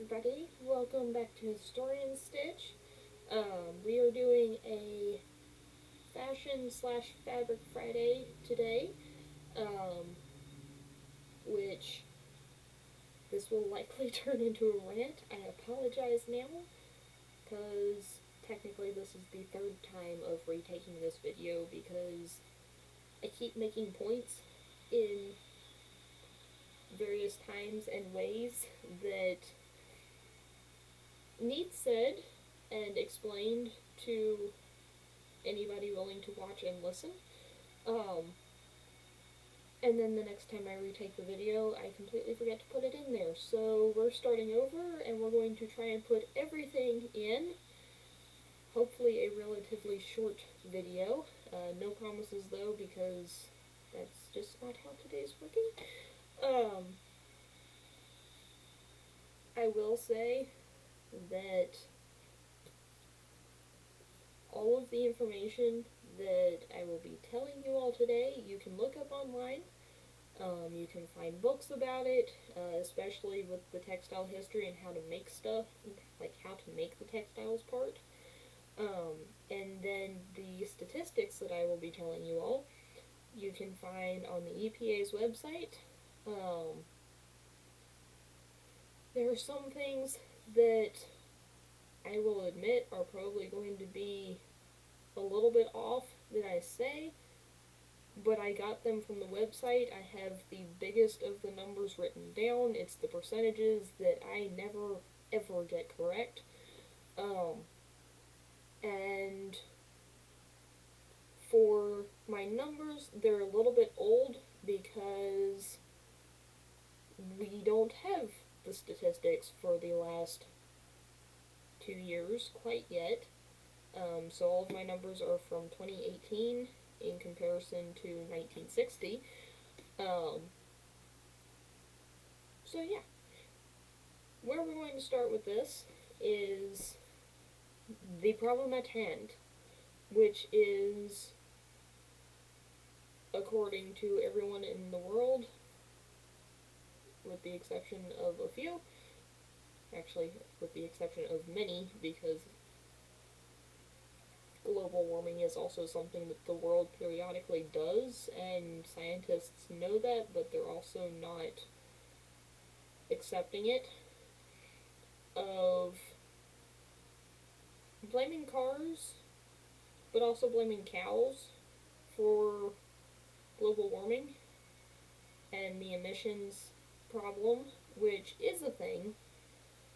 everybody, welcome back to Historian Stitch. We are doing a fashion slash fabric Friday today, um, which this will likely turn into a rant. I apologize now, because technically this is the third time of retaking this video because I keep making points in various times and ways that need said and explained to anybody willing to watch and listen. Um, and then the next time I retake the video, I completely forget to put it in there. So we're starting over, and we're going to try and put everything in. Hopefully a relatively short video. No promises though, because that's just not how today's working. I will say that all of the information that I will be telling you all today, you can look up online. You can find books about it, especially with the textile history and how to make stuff, like how to make the textiles part. And then the statistics that I will be telling you all, you can find on the EPA's website. There are some things that I will admit are probably going to be a little bit off that I say, but I got them from the website. I have the biggest of the numbers written down. It's the percentages that I never ever get correct. And for my numbers, they're a little bit old because we don't have the statistics for the last 2 years quite yet. So all of my numbers are from 2018 in comparison to 1960. So yeah, where we're going to start with this is the problem at hand, which is, according to everyone in the world, with the exception of a few, actually, with the exception of many, because global warming is also something that the world periodically does, and scientists know that, but they're also not accepting it, of blaming cars, but also blaming cows for global warming and the emissions problem, which is a thing.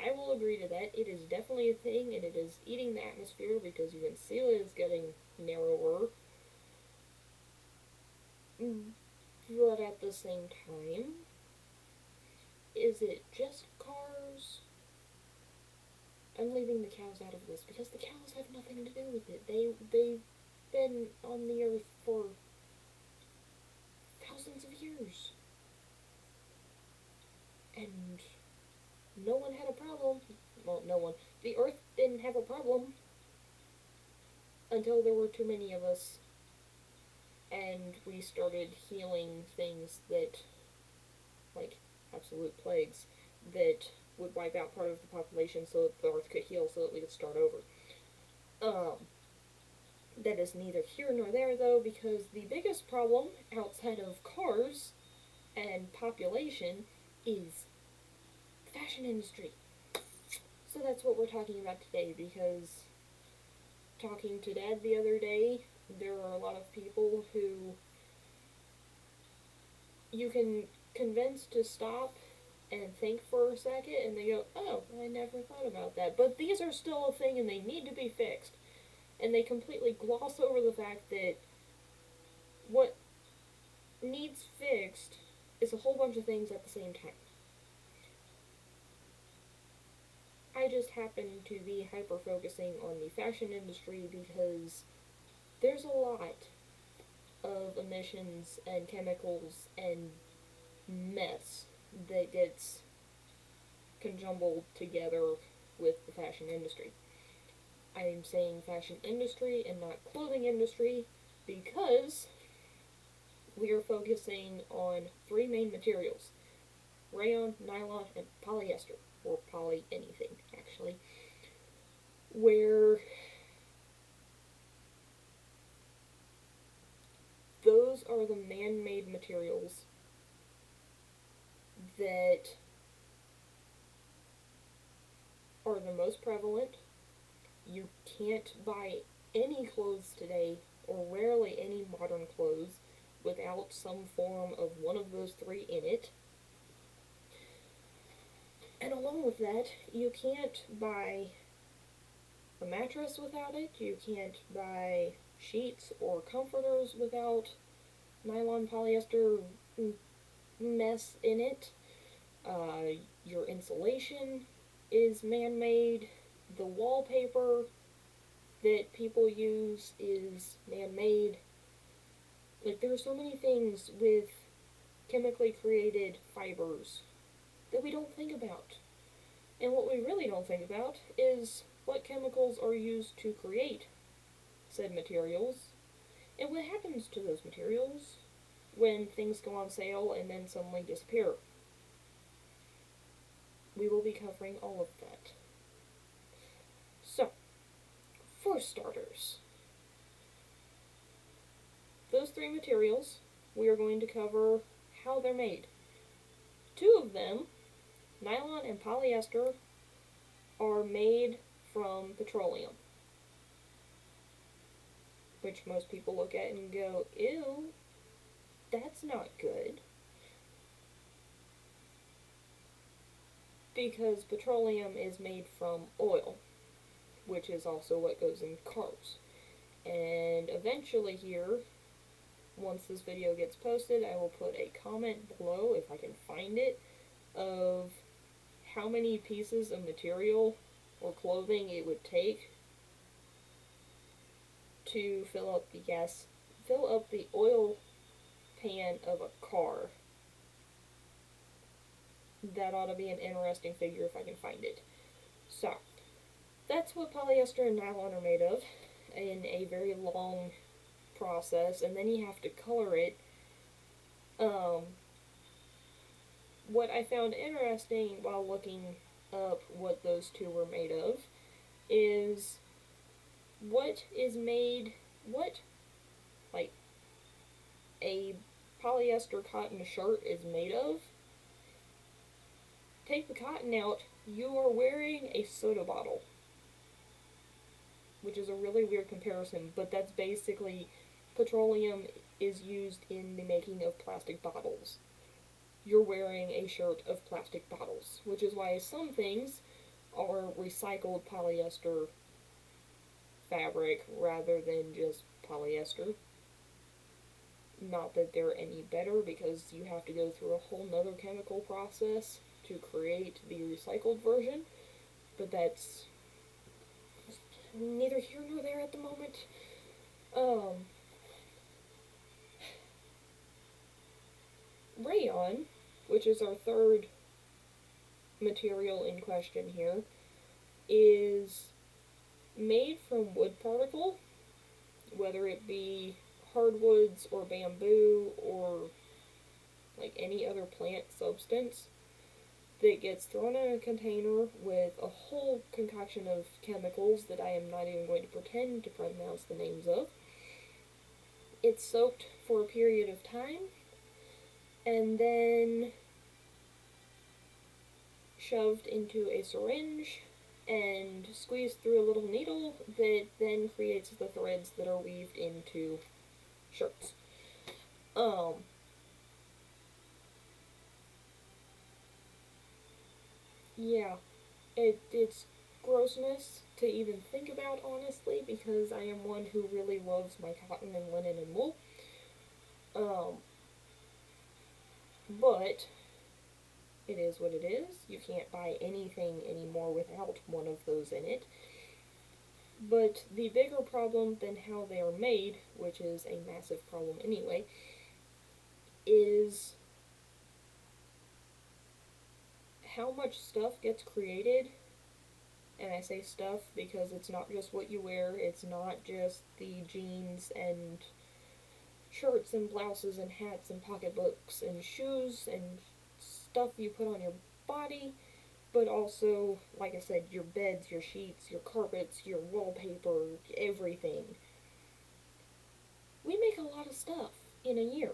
I will agree to that. It is definitely a thing, and it is eating the atmosphere because you can see it is getting narrower. But at the same time, is it just cars? I'm leaving the cows out of this because the cows have nothing to do with it. They've been on the earth for thousands of years. And no one had a problem. Well, no one. The earth didn't have a problem until there were too many of us and we started healing things that, like absolute plagues, that would wipe out part of the population so that the earth could heal so that we could start over. That is neither here nor there though, because the biggest problem outside of cars and population is the fashion industry. So that's what we're talking about today, because talking to Dad the other day, there are a lot of people who you can convince to stop and think for a second, and they go, oh, I never thought about that. But these are still a thing, and they need to be fixed. And they completely gloss over the fact that what needs fixed is a whole bunch of things at the same time. I just happen to be hyper-focusing on the fashion industry because there's a lot of emissions and chemicals and mess that gets conjumbled together with the fashion industry. I'm saying fashion industry and not clothing industry because we are focusing on three main materials: rayon, nylon, and polyester, or poly anything, actually, where those are the man-made materials that are the most prevalent. You can't buy any clothes today, or rarely any modern clothes, without some form of one of those three in it. And along with that, you can't buy a mattress without it. You can't buy sheets or comforters without nylon polyester mess in it. Your insulation is man-made. The wallpaper that people use is man-made. Like, there are so many things with chemically created fibers that we don't think about. And what we really don't think about is what chemicals are used to create said materials, and what happens to those materials when things go on sale and then suddenly disappear. We will be covering all of that. So, for starters, those three materials, we are going to cover how they're made. Two of them, nylon and polyester, are made from petroleum, which most people look at and go, ew, that's not good. Because petroleum is made from oil, which is also what goes in cars. And eventually here, once this video gets posted, I will put a comment below, if I can find it, of how many pieces of material or clothing it would take to fill up the oil pan of a car. That ought to be an interesting figure if I can find it. So, that's what polyester and nylon are made of in a very long process, and then you have to color it. What I found interesting while looking up what those two were made of is what like a polyester cotton shirt is made of. Take the cotton out, you are wearing a soda bottle, which is a really weird comparison, but that's basically petroleum is used in the making of plastic bottles. You're wearing a shirt of plastic bottles, which is why some things are recycled polyester fabric rather than just polyester. Not that they're any better, because you have to go through a whole nother chemical process to create the recycled version, but that's neither here nor there at the moment. Rayon, which is our third material in question here, is made from wood particle, whether it be hardwoods or bamboo or like any other plant substance, that gets thrown in a container with a whole concoction of chemicals that I am not even going to pretend to pronounce the names of. It's soaked for a period of time, and then shoved into a syringe and squeezed through a little needle that then creates the threads that are weaved into shirts. Yeah, it's grossness to even think about, honestly, because I am one who really loves my cotton and linen and wool. But it is what it is. You can't buy anything anymore without one of those in it. But the bigger problem than how they are made, which is a massive problem anyway, is how much stuff gets created. And I say stuff because it's not just what you wear, it's not just the jeans and shirts and blouses and hats and pocketbooks and shoes and stuff you put on your body, but also, like I said, your beds, your sheets, your carpets, your wallpaper, everything. We make a lot of stuff in a year,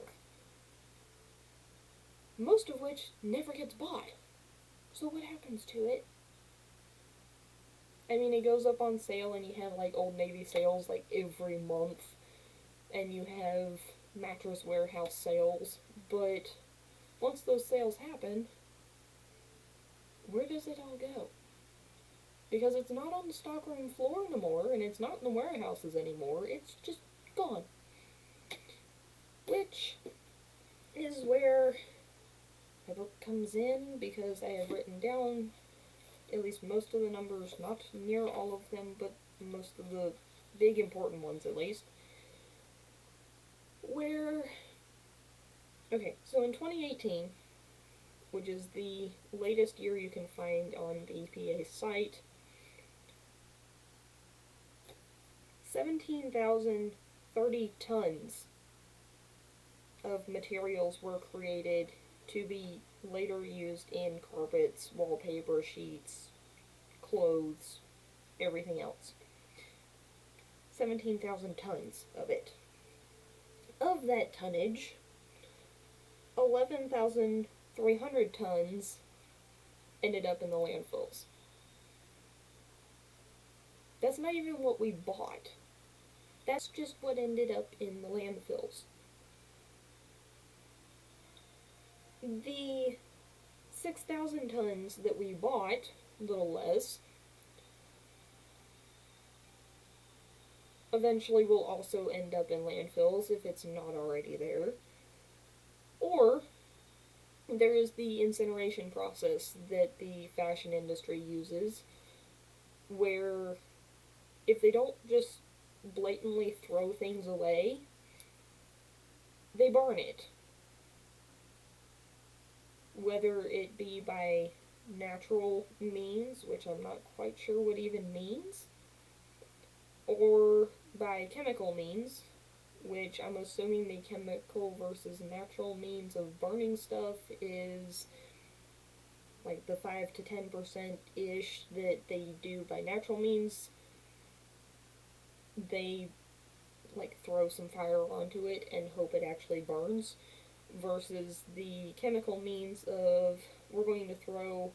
most of which never gets bought. So what happens to it? I mean, it goes up on sale, and you have like Old Navy sales like every month, and you have Mattress Warehouse sales, but once those sales happen, where does it all go? Because it's not on the stockroom floor anymore, and it's not in the warehouses anymore, it's just gone. Which is where my book comes in, because I have written down at least most of the numbers, not near all of them, but most of the big important ones at least. Where, okay, so in 2018, which is the latest year you can find on the EPA site, 17,030 tons of materials were created to be later used in carpets, wallpaper, sheets, clothes, everything else. 17,000 tons of it. Of that tonnage, 11,300 tons ended up in the landfills. That's not even what we bought. That's just what ended up in the landfills. The 6,000 tons that we bought, a little less, eventually will also end up in landfills if it's not already there. Or there is the incineration process that the fashion industry uses, where if they don't just blatantly throw things away, they burn it. Whether it be by natural means, which I'm not quite sure what even means, or by chemical means, which I'm assuming the chemical versus natural means of burning stuff is like the 5 to 10% ish that they do by natural means. They like throw some fire onto it and hope it actually burns, versus the chemical means of we're going to throw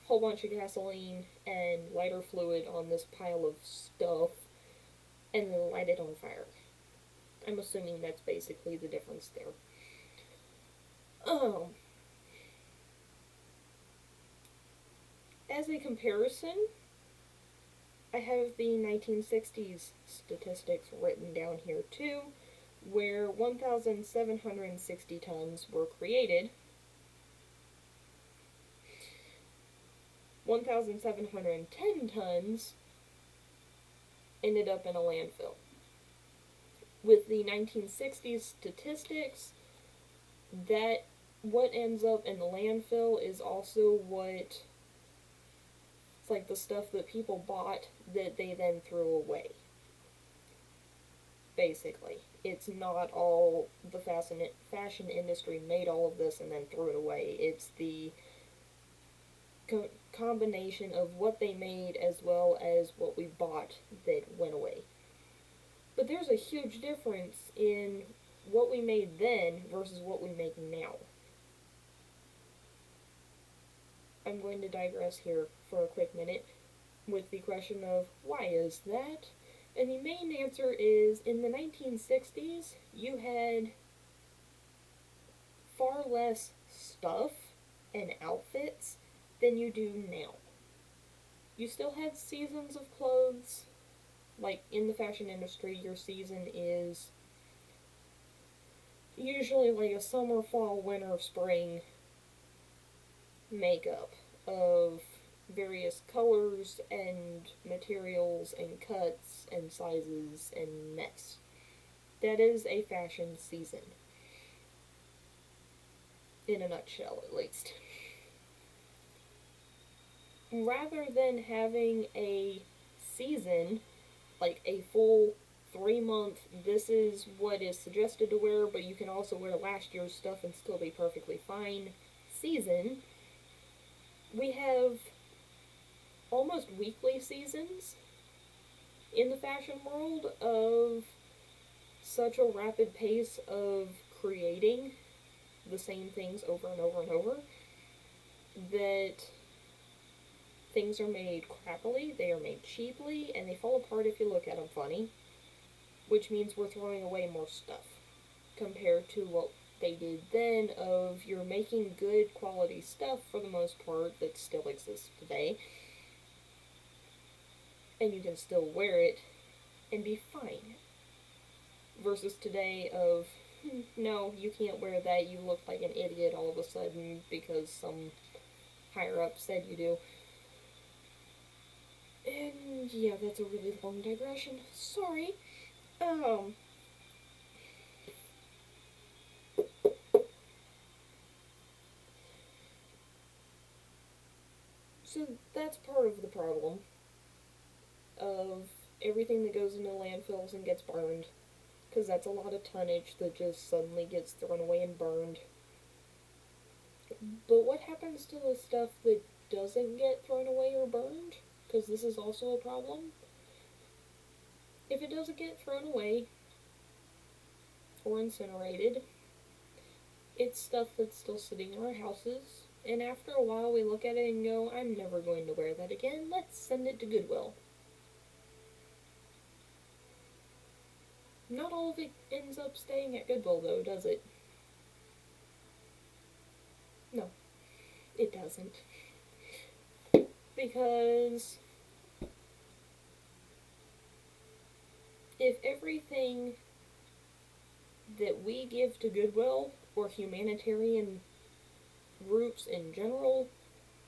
a whole bunch of gasoline and lighter fluid on this pile of stuff and then light it on fire. I'm assuming that's basically the difference there. As a comparison, I have the 1960s statistics written down here too, where 1,760 tons were created. 1,710 tons ended up in a landfill. With the 1960s statistics, that what ends up in the landfill is also what it's like the stuff that people bought that they then threw away. Basically, it's not all the fashion industry made all of this and then threw it away. It's the combination of what they made as well as what we bought that went away. But there's a huge difference in what we made then versus what we make now. I'm going to digress here for a quick minute with the question of why is that? And the main answer is in the 1960s, you had far less stuff and outfits than you do now. You still had seasons of clothes. Like in the fashion industry, your season is usually like a summer, fall, winter, spring makeup of various colors and materials and cuts and sizes and mess. That is a fashion season. In a nutshell, at least. Rather than having a season, like a full 3-month, this is what is suggested to wear, but you can also wear last year's stuff and still be perfectly fine season, we have almost weekly seasons in the fashion world of such a rapid pace of creating the same things over and over and over that things are made crappily, they are made cheaply, and they fall apart if you look at them funny, which means we're throwing away more stuff compared to what they did then of you're making good quality stuff for the most part that still exists today, and you can still wear it and be fine. Versus today of, no, you can't wear that, you look like an idiot all of a sudden because some higher up said you do. And yeah, that's a really long digression. Sorry. So that's part of the problem of everything that goes into landfills and gets burned. Because that's a lot of tonnage that just suddenly gets thrown away and burned. But what happens to the stuff that doesn't get thrown away or burned? Because this is also a problem. If it doesn't get thrown away or incinerated, it's stuff that's still sitting in our houses. And after a while we look at it and go, I'm never going to wear that again. Let's send it to Goodwill. Not all of it ends up staying at Goodwill though, does it? No, it doesn't. Because if everything that we give to Goodwill or humanitarian groups in general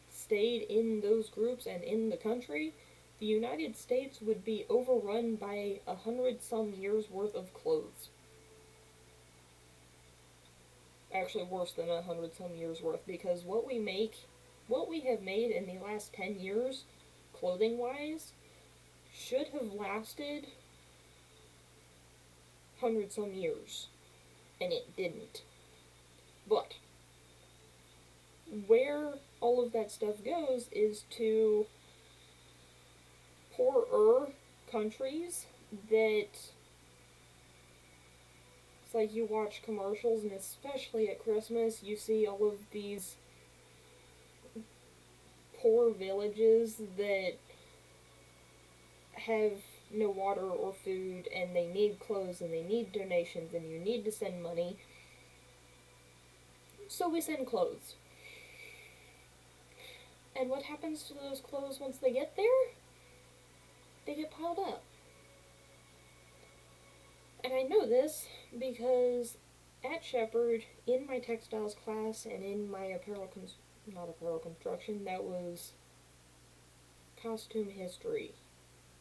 stayed in those groups and in the country, the United States would be overrun by 100-some years worth of clothes. Actually, worse than 100-some years worth, because what we have made in the last 10 years, clothing-wise, should have lasted 100-some years, and it didn't. But where all of that stuff goes is to poorer countries that it's like you watch commercials, and especially at Christmas, you see all of these poor villages that have no water or food, and they need clothes, and they need donations, and you need to send money. So we send clothes. And what happens to those clothes once they get there? They get piled up. And I know this because at Shepherd, in my textiles class and in my not apparel construction, that was costume history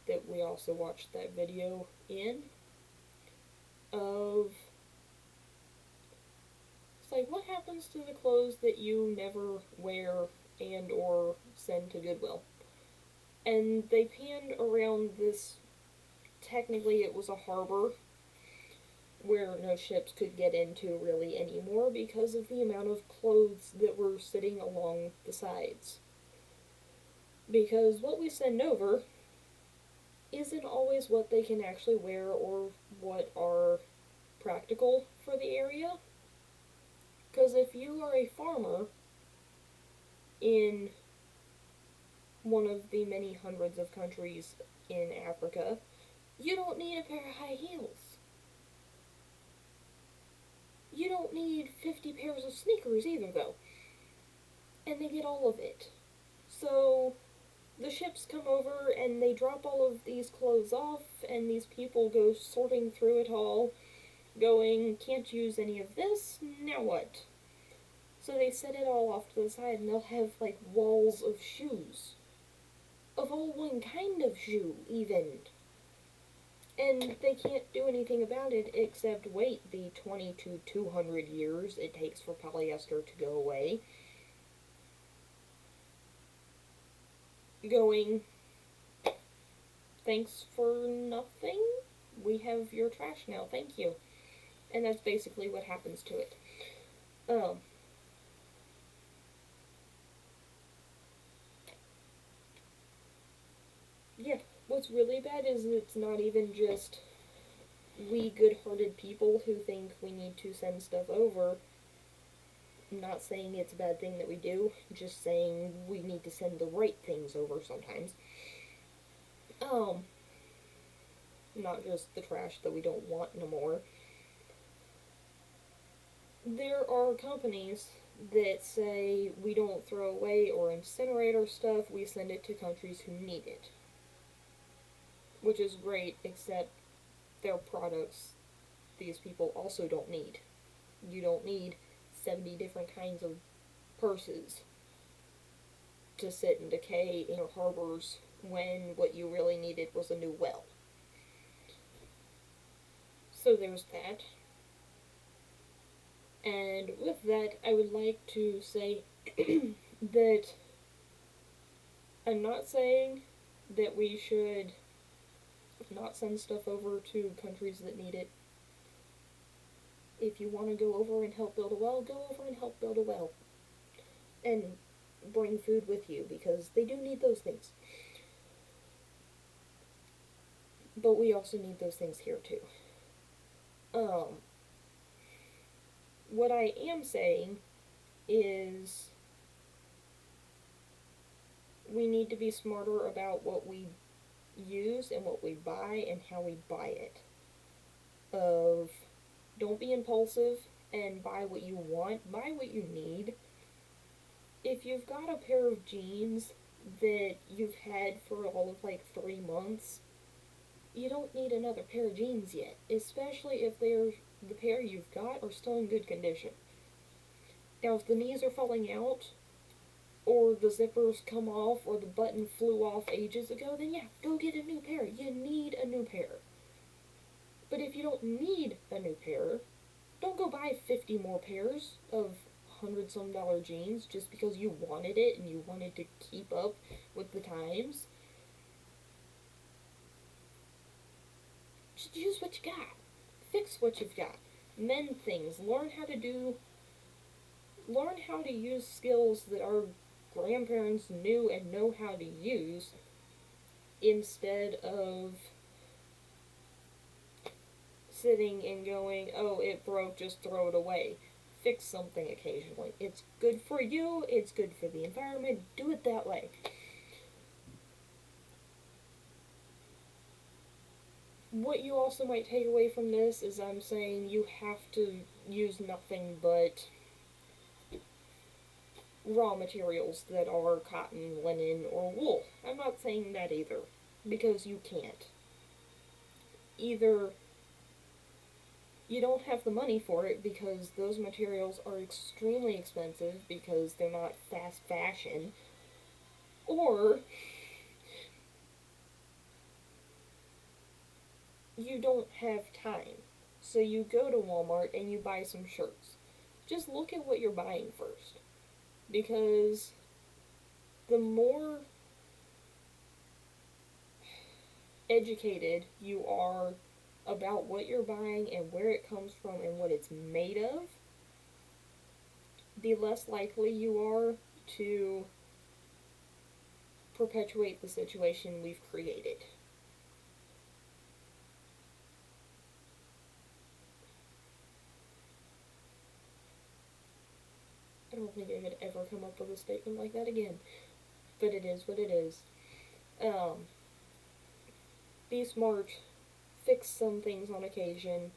that we also watched that video in, of it's like, what happens to the clothes that you never wear and or send to Goodwill? And they panned around this, technically it was a harbor where no ships could get into really anymore because of the amount of clothes that were sitting along the sides. Because what we send over isn't always what they can actually wear or what are practical for the area. Because if you are a farmer in one of the many hundreds of countries in Africa, you don't need a pair of high heels. You don't need 50 pairs of sneakers either, though. And they get all of it. So the ships come over and they drop all of these clothes off, and these people go sorting through it all, going, can't use any of this, now what? So they set it all off to the side, and they'll have, like, walls of shoes. Of all one kind of shoe, even. And they can't do anything about it except wait the 20 to 200 years it takes for polyester to go away. Going, thanks for nothing? We have your trash now, thank you. And that's basically what happens to it. what's really bad is it's not even just we good-hearted people who think we need to send stuff over. I'm not saying it's a bad thing that we do, just saying we need to send the right things over sometimes. Um, Not just the trash that we don't want no more. There are companies that say we don't throw away or incinerate our stuff, we send it to countries who need it. Which is great, except their products these people also don't need. You don't need 70 different kinds of purses to sit and decay in your harbors when what you really needed was a new well. So there's that. And with that, I would like to say that I'm not saying that we should not send stuff over to countries that need it. If you want to go over and help build a well, go over and help build a well. And bring food with you, because they do need those things. But we also need those things here too. What I am saying is we need to be smarter about what we use and what we buy and how we buy it. Don't be impulsive and buy what you want, buy what you need. If you've got a pair of jeans that you've had for all of like 3 months, you don't need another pair of jeans yet, especially if the pair you've got are still in good condition. Now, if the knees are falling out, or the zippers come off, or the button flew off ages ago, then yeah, go get a new pair. You need a new pair. But if you don't need a new pair, don't go buy 50 more pairs of $100-some jeans just because you wanted it and you wanted to keep up with the times. Just use what you got. Fix what you've got. Mend things. Learn how to use skills that our grandparents knew and know how to use, instead of sitting and going, oh, it broke, just throw it away. Fix something occasionally. It's good for you, it's good for the environment, do it that way. What you also might take away from this is I'm saying you have to use nothing but raw materials that are cotton, linen, or wool. I'm not saying that either, because you can't. Either you don't have the money for it because those materials are extremely expensive because they're not fast fashion, or you don't have time. So you go to Walmart and you buy some shirts. Just look at what you're buying first, because the more educated you are about what you're buying and where it comes from and what it's made of, the less likely you are to perpetuate the situation we've created. I don't think I could ever come up with a statement like that again, but it is what it is. Be smart, fix some things on occasion,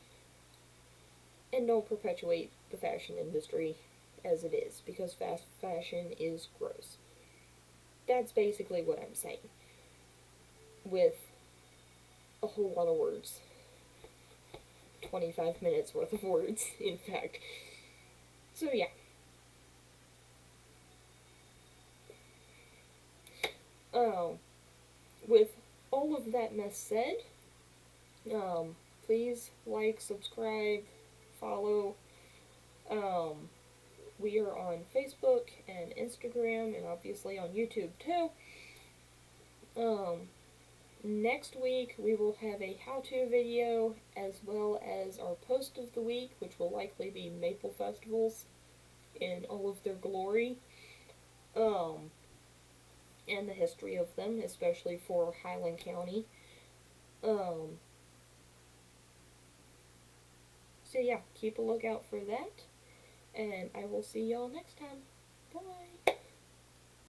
and don't perpetuate the fashion industry as it is, because fast fashion is gross. That's basically what I'm saying, with a whole lot of words. 25 minutes worth of words, in fact. So yeah. With all of that mess said, please like, subscribe, follow. We are on Facebook and Instagram, and obviously on YouTube too. Next week we will have a how-to video, as well as our post of the week, which will likely be maple festivals in all of their glory. and the history of them, especially for Highland County. Um, so yeah, keep a lookout for that, and I will see y'all next time. Bye!